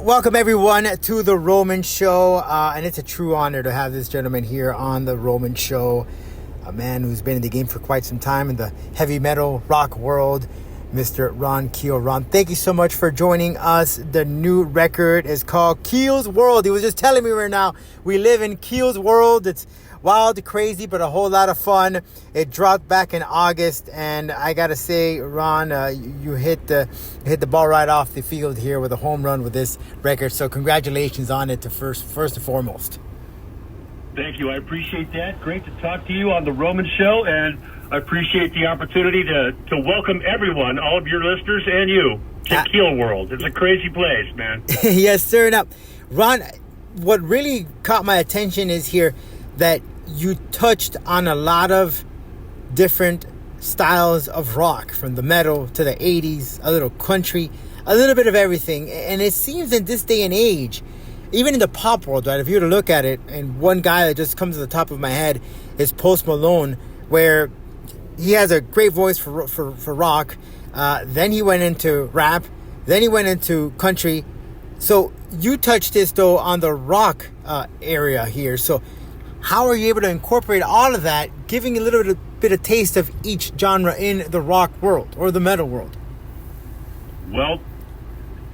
Welcome everyone to the Roman Show, and it's a true honor to have this gentleman here on the Roman Show, a man who's been in the game for quite some time in the heavy metal rock world, Mr. Ron Keel. Ron, thank you so much for joining us. The new record is called Keel's World. He was just telling me right now, we live in Keel's World. It's wild, crazy, but a whole lot of fun. It dropped back in August, and I gotta say, Ron, you hit the ball right off the field here with a home run with this record. So congratulations on it, first and foremost. Thank you. I appreciate that. Great to talk to you on the Roman Show, and I appreciate the opportunity to welcome everyone, all of your listeners and you, to Keel World. It's a crazy place, man. Yes, sir. Now, Ron, what really caught my attention is here that you touched on a lot of different styles of rock, from the metal to the 80s, a little country, a little bit of everything. And it seems in this day and age, even in the pop world, right, if you were to look at it, and one guy that just comes to the top of my head is Post Malone, where he has a great voice for rock. Then he went into rap. Then he went into country. So you touched this, though, on the rock area here. So how are you able to incorporate all of that, giving a little bit of taste of each genre in the rock world or the metal world? Well,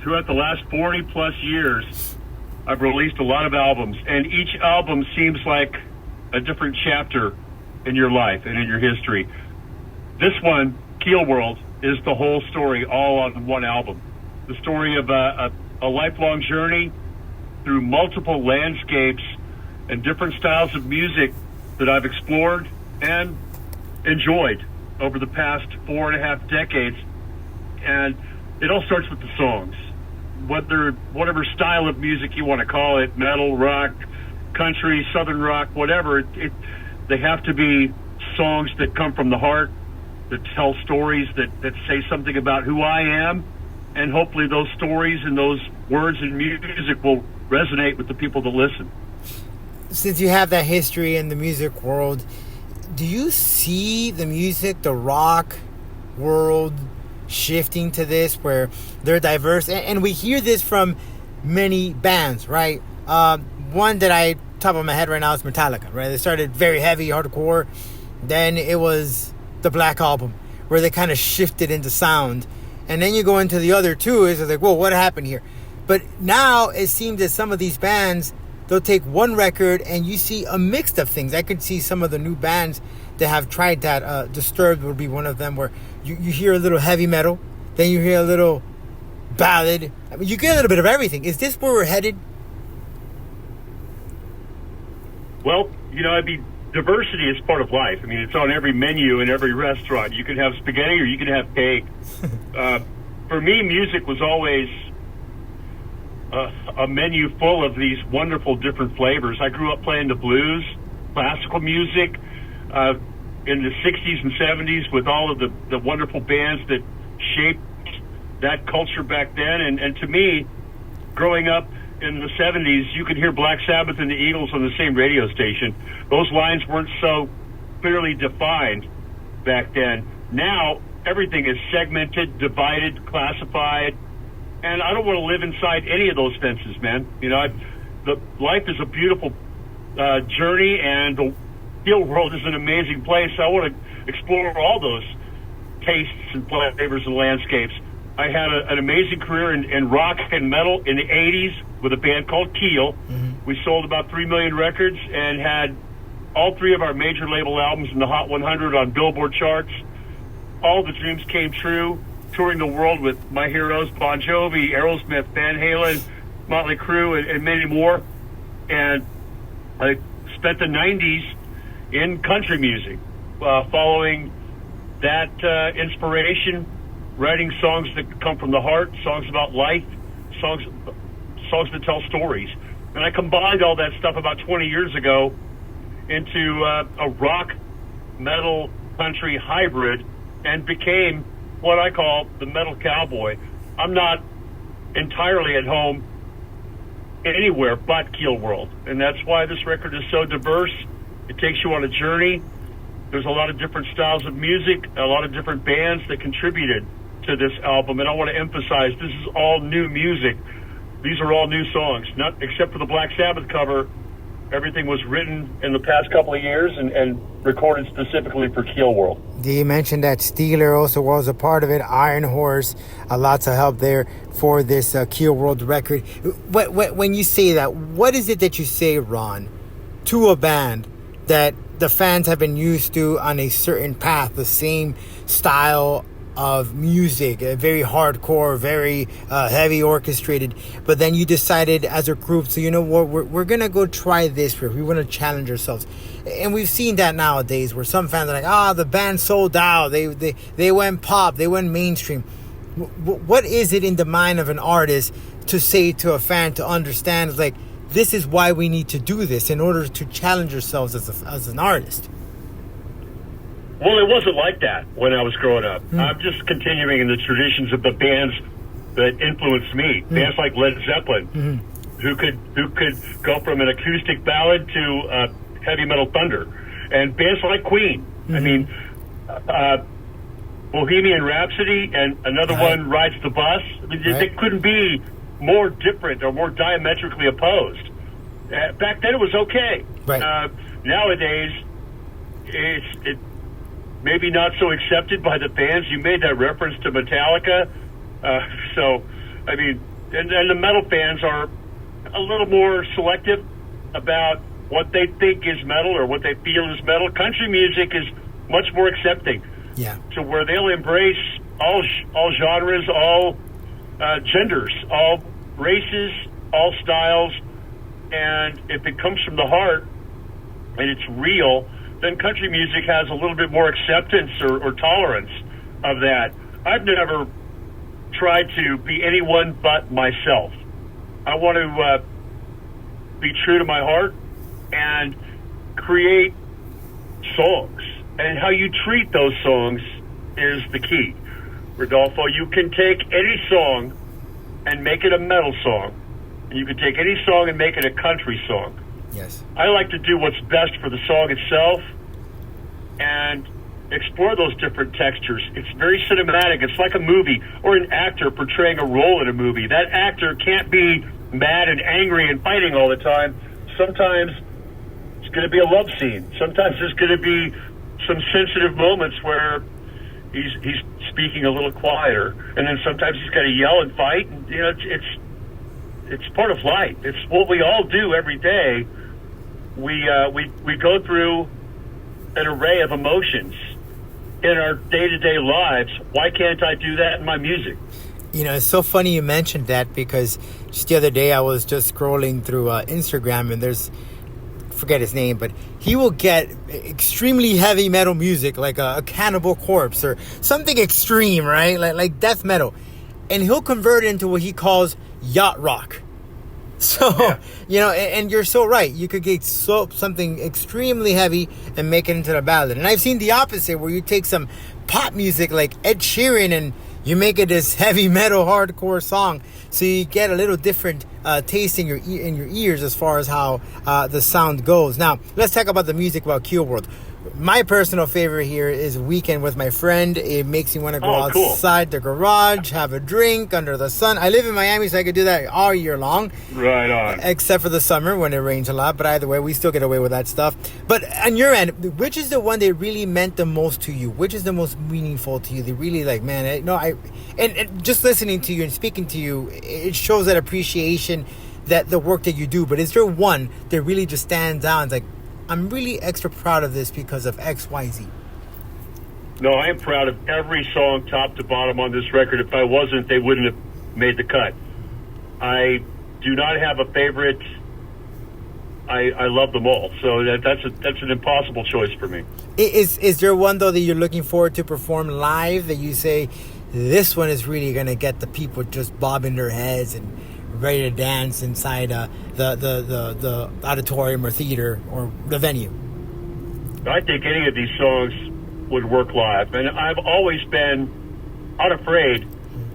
throughout the last 40 plus years, I've released a lot of albums, and each album seems like a different chapter in your life and in your history. This one, Keel World, is the whole story all on one album. The story of a lifelong journey through multiple landscapes and different styles of music that I've explored and enjoyed over the past 4.5 decades. And it all starts with the songs. Whatever style of music you want to call it, metal, rock, country, southern rock, whatever, they have to be songs that come from the heart, that tell stories that say something about who I am, and hopefully those stories and those words and music will resonate with the people that listen. Since you have that history in the music world, do you see the music, the rock world, shifting to this where they're diverse? And we hear this from many bands, right? One that I top of my head right now is Metallica, right? They started very heavy, hardcore. Then it was the Black Album, where they kind of shifted into sound. And then you go into the other two, it's like, whoa, what happened here? But now it seems that some of these bands, they'll take one record and you see a mix of things. I could see some of the new bands that have tried that. Disturbed would be one of them, where you hear a little heavy metal, then you hear a little ballad. I mean, you get a little bit of everything. Is this where we're headed? Well, diversity is part of life. I mean, it's on every menu in every restaurant. You can have spaghetti or you can have cake. For me, music was always a menu full of these wonderful different flavors. I grew up playing the blues, classical music, in the 60s and 70s with all of the wonderful bands that shaped that culture back then. And to me, growing up in the 70s, you could hear Black Sabbath and the Eagles on the same radio station. Those lines weren't so clearly defined back then. Now, everything is segmented, divided, classified, and I don't want to live inside any of those fences, man. Life is a beautiful journey, and the Keel World is an amazing place. I want to explore all those tastes and flavors and landscapes. I had an amazing career in rock and metal in the 80s with a band called Keel. Mm-hmm. We sold about 3 million records and had all 3 of our major label albums in the Hot 100 on Billboard charts. All the dreams came true, touring the world with my heroes, Bon Jovi, Aerosmith, Van Halen, Motley Crue, and many more. And I spent the 90s in country music, following that inspiration, writing songs that come from the heart, songs about life, songs that tell stories. And I combined all that stuff about 20 years ago into a rock, metal, country hybrid, and became what I call the metal cowboy. I'm not entirely at home anywhere but Keel World, and that's why this record is so diverse. It takes you on a journey. There's a lot of different styles of music, a lot of different bands that contributed to this album, and I want to emphasize this is all new music. these are all new songs, not except for the Black Sabbath cover. Everything was written in the past couple of years and recorded specifically for KEELWORLD. You mentioned that Steeler also was a part of it. IronHorse, lots of help there for this KEELWORLD record. When you say that, what is it that you say, Ron, to a band that the fans have been used to on a certain path, the same style of music, very hardcore, very heavy orchestrated, but then you decided as a group, so you know what, we're gonna go try this riff, we want to challenge ourselves. And we've seen that nowadays where some fans are like, the band sold out, they went pop, they went mainstream. What is it in the mind of an artist to say to a fan to understand, like, this is why we need to do this in order to challenge ourselves as an artist? Well, it wasn't like that when I was growing up. I'm just continuing in the traditions of the bands that influenced me. Bands like Led Zeppelin, who could go from an acoustic ballad to heavy metal thunder, and bands like Queen. I mean, Bohemian Rhapsody and another one, Rides the Bus. I mean, they couldn't be more different or more diametrically opposed. Back then, it was okay. Right. Nowadays, it maybe not so accepted by the fans. You made that reference to Metallica. So, I mean, and the metal fans are a little more selective about what they think is metal or what they feel is metal. Country music is much more accepting. Yeah. To where they'll embrace all genres, all genders, all races, all styles. And if it comes from the heart and it's real, then country music has a little bit more acceptance or tolerance of that. I've never tried to be anyone but myself. I want to be true to my heart and create songs. And how you treat those songs is the key. Rodolfo, you can take any song and make it a metal song. And you can take any song and make it a country song. Yes. I like to do what's best for the song itself and explore those different textures. It's very cinematic. It's like a movie or an actor portraying a role in a movie. That actor can't be mad and angry and fighting all the time. Sometimes it's going to be a love scene. Sometimes there's going to be some sensitive moments where he's speaking a little quieter, and then sometimes he's got to yell and fight. And, you know, it's part of life. It's what we all do every day. We go through an array of emotions in our day-to-day lives. Why can't I do that in my music? You know, it's so funny you mentioned that, because just the other day I was just scrolling through Instagram, and forget his name, but he will get extremely heavy metal music like a Cannibal Corpse or something extreme, right? Like death metal. And he'll convert it into what he calls yacht rock. So, you know, and you're so right. You could get something extremely heavy and make it into a ballad. And I've seen the opposite, where you take some pop music like Ed Sheeran and you make it this heavy metal hardcore song. So you get a little different taste in your ears as far as how the sound goes. Now, let's talk about the music about KEELWORLD. My personal favorite here is Weekend with My Friend. It makes me want to go outside the garage, have a drink under the sun. I live in Miami, so I could do that all year long. Right on. Except for the summer when it rains a lot. But either way, we still get away with that stuff. But on your end, which is the one that really meant the most to you? Which is the most meaningful to you? They really like, man, and just listening to you and speaking to you, it shows that appreciation, that the work that you do. But is there one that really just stands out and like, I'm really extra proud of this because of X, Y, Z? No, I am proud of every song top to bottom on this record. If I wasn't, they wouldn't have made the cut. I do not have a favorite. I love them all. So that's an impossible choice for me. Is there one, though, that you're looking forward to perform live that you say, this one is really going to get the people just bobbing their heads and ready to dance inside the auditorium or theater or the venue? I think any of these songs would work live. And I've always been unafraid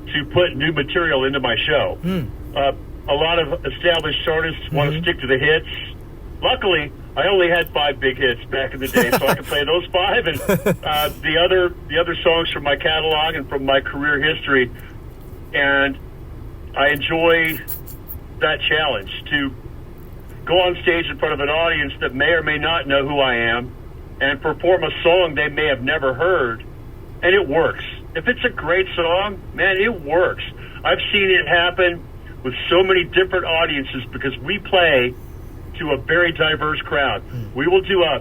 to put new material into my show. A lot of established artists want to stick to the hits. Luckily, I only had 5 big hits back in the day, so I could play those 5. And the other songs from my catalog and from my career history. And I enjoy that challenge to go on stage in front of an audience that may or may not know who I am and perform a song they may have never heard, and it works. If it's a great song, man, it works. I've seen it happen with so many different audiences because we play to a very diverse crowd. We will do a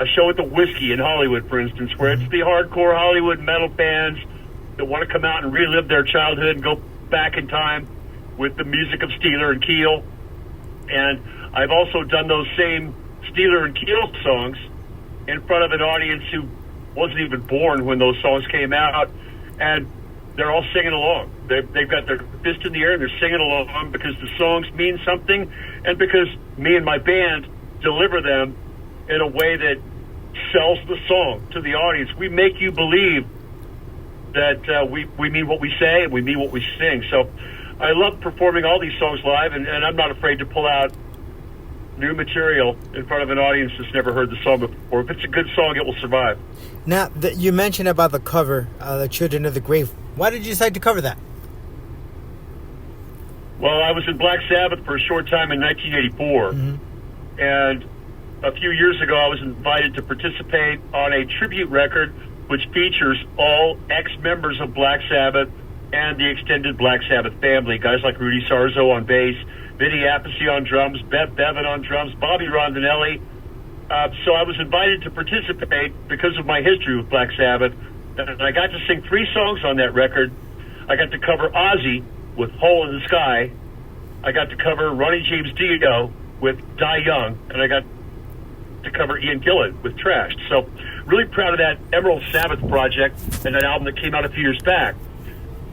show at the Whiskey in Hollywood, for instance, where it's the hardcore Hollywood metal fans that want to come out and relive their childhood and go back in time with the music of Steeler and Keel. And I've also done those same Steeler and Keel songs in front of an audience who wasn't even born when those songs came out, and they're all singing along. They've got their fist in the air and they're singing along because the songs mean something, and because me and my band deliver them in a way that sells the song to the audience. We make you believe that we mean what we say and we mean what we sing. So I love performing all these songs live, and I'm not afraid to pull out new material in front of an audience that's never heard the song before. If it's a good song, it will survive. Now, you mentioned about the cover, The Children of the Grave. Why did you decide to cover that? Well, I was in Black Sabbath for a short time in 1984, and a few years ago I was invited to participate on a tribute record which features all ex-members of Black Sabbath and the extended Black Sabbath family, guys like Rudy Sarzo on bass, Vinny Appice on drums, Bev Bevan on drums, Bobby Rondinelli. So I was invited to participate because of my history with Black Sabbath, and I got to sing 3 songs on that record. I got to cover Ozzy with Hole in the Sky. I got to cover Ronnie James Dio with Die Young, and I got to cover Ian Gillan with Trashed. So really proud of that Emerald Sabbath project and that album that came out a few years back.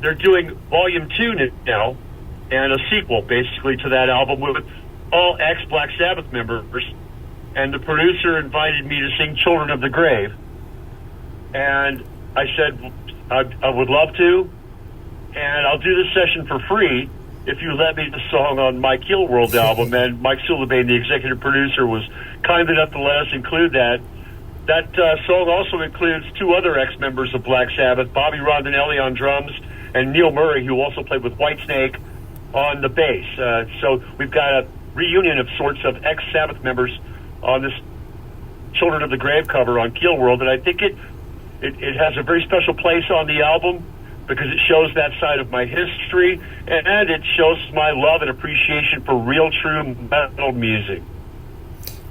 They're doing Volume 2 now, and a sequel basically to that album with all ex-Black Sabbath members. And the producer invited me to sing Children of the Grave. And I said, I would love to, and I'll do this session for free if you let me the song on my KEELWORLD album. And Mike Sullivan, the executive producer, was kind enough to let us include that. That song also includes 2 other ex-members of Black Sabbath, Bobby Rondinelli on drums and Neil Murray, who also played with Whitesnake, on the bass. So we've got a reunion of sorts of ex-Sabbath members on this Children of the Grave cover on KEELWORLD, and I think it has a very special place on the album because it shows that side of my history, and it shows my love and appreciation for real, true metal music.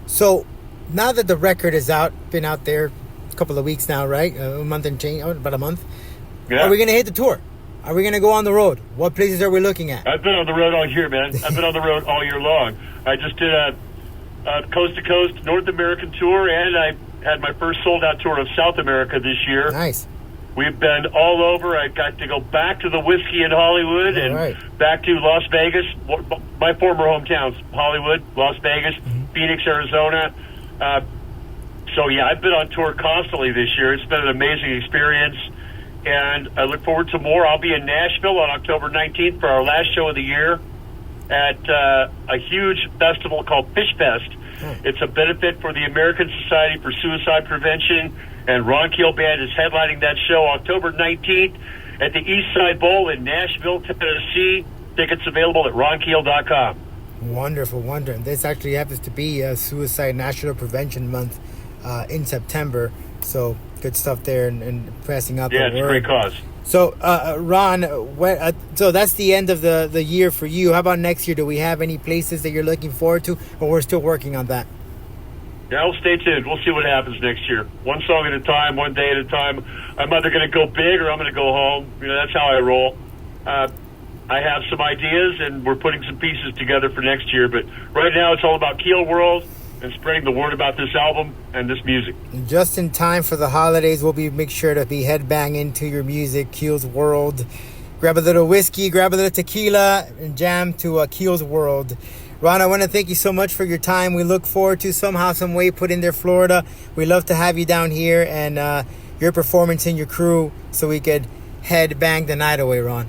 So now that the record is out, been out there a couple of weeks now, right? A month and change, about a month. Yeah. Are we going to hit the tour? Are we going to go on the road? What places are we looking at? I've been on the road all year, man. I've been on the road all year long. I just did a coast-to-coast North American tour, and I had my first sold-out tour of South America this year. Nice. We've been all over. I got to go back to the Whiskey in Hollywood and back to Las Vegas, my former hometowns, Hollywood, Las Vegas, Phoenix, Arizona. So, yeah, I've been on tour constantly this year. It's been an amazing experience, and I look forward to more. I'll be in Nashville on October 19th for our last show of the year at a huge festival called Fish Fest. It's a benefit for the American Society for Suicide Prevention, and Ron Keel Band is headlining that show October 19th at the East Side Bowl in Nashville, Tennessee. Tickets available at ronkeel.com. Wonderful, wonderful. This actually happens to be Suicide National Prevention Month in September, so good stuff there and passing out the word. Yeah, it's a great cause. So, Ron, so that's the end of the year for you. How about next year? Do we have any places that you're looking forward to, or we're still working on that? Yeah, we'll stay tuned. We'll see what happens next year. One song at a time, one day at a time. I'm either going to go big or I'm going to go home. You know, that's how I roll. I have some ideas, and we're putting some pieces together for next year. But right now, it's all about KEELWORLD and spreading the word about this album and this music. Just in time for the holidays, we'll make sure to be headbanging to your music, KEELWORLD. Grab a little whiskey, grab a little tequila, and jam to KEELWORLD. Ron, I want to thank you so much for your time. We look forward to somehow, some way, put in there Florida. We love to have you down here and your performance and your crew so we could headbang the night away, Ron.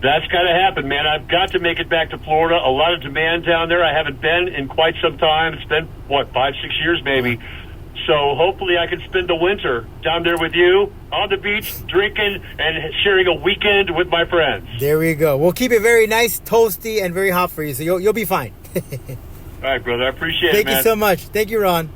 That's got to happen, man. I've got to make it back to Florida. A lot of demand down there. I haven't been in quite some time. It's been, 5-6 years maybe. So hopefully I can spend the winter down there with you on the beach, drinking and sharing a weekend with my friends. There we go. We'll keep it very nice, toasty, and very hot for you, so you'll be fine. All right, brother. I appreciate it, man. Thank you so much. Thank you, Ron.